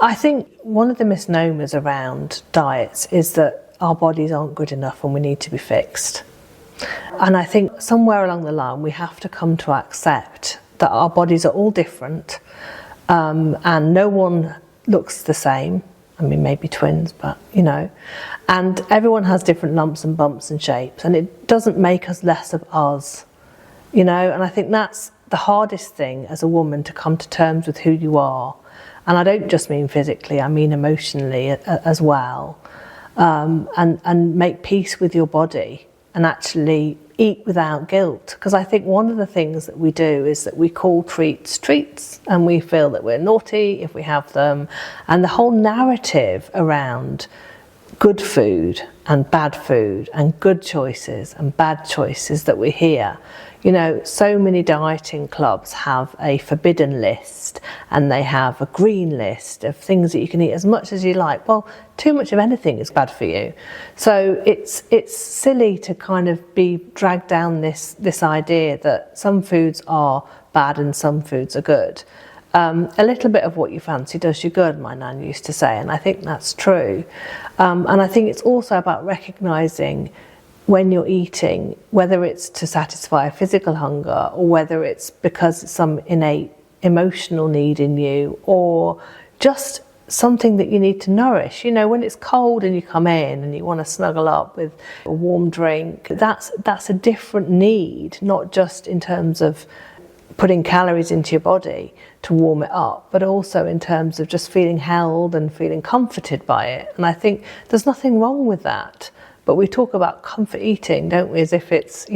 I think one of the misnomers around diets is that our bodies aren't good enough and we need to be fixed. And I think somewhere along the line we have to come to accept that our bodies are all different, and no one looks the same. I mean, maybe twins, but and everyone has different lumps and bumps and shapes, and it doesn't make us less of us, and I think that's the hardest thing as a woman, to come to terms with who you are. And I don't just mean physically, I mean emotionally as well, and make peace with your body and actually eat without guilt. Because I think one of the things that we do is that we call treats, and we feel that we're naughty if we have them. And the whole narrative around good food and good choices and bad choices that we hear, so many dieting clubs have a forbidden list, and they have a green list of things that you can eat as much as you like. Well, too much of anything is bad for you. So it's silly to kind of be dragged down this idea that some foods are bad and some foods are good. A little bit of what you fancy does you good, my nan used to say, and I think that's true. And I think it's also about recognising when you're eating, whether it's to satisfy a physical hunger or whether it's because it's some innate emotional need in you, or just something that you need to nourish. When it's cold and you come in and you want to snuggle up with a warm drink, that's a different need, not just in terms of putting calories into your body to warm it up, but also in terms of just feeling held and feeling comforted by it. And I think there's nothing wrong with that. But we talk about comfort eating, don't we, as if it's,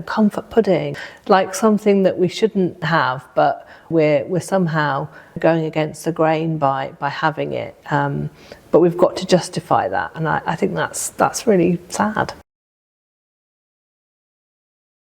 comfort pudding, like something that we shouldn't have, but we're somehow going against the grain by having it. But we've got to justify that, and I think that's really sad.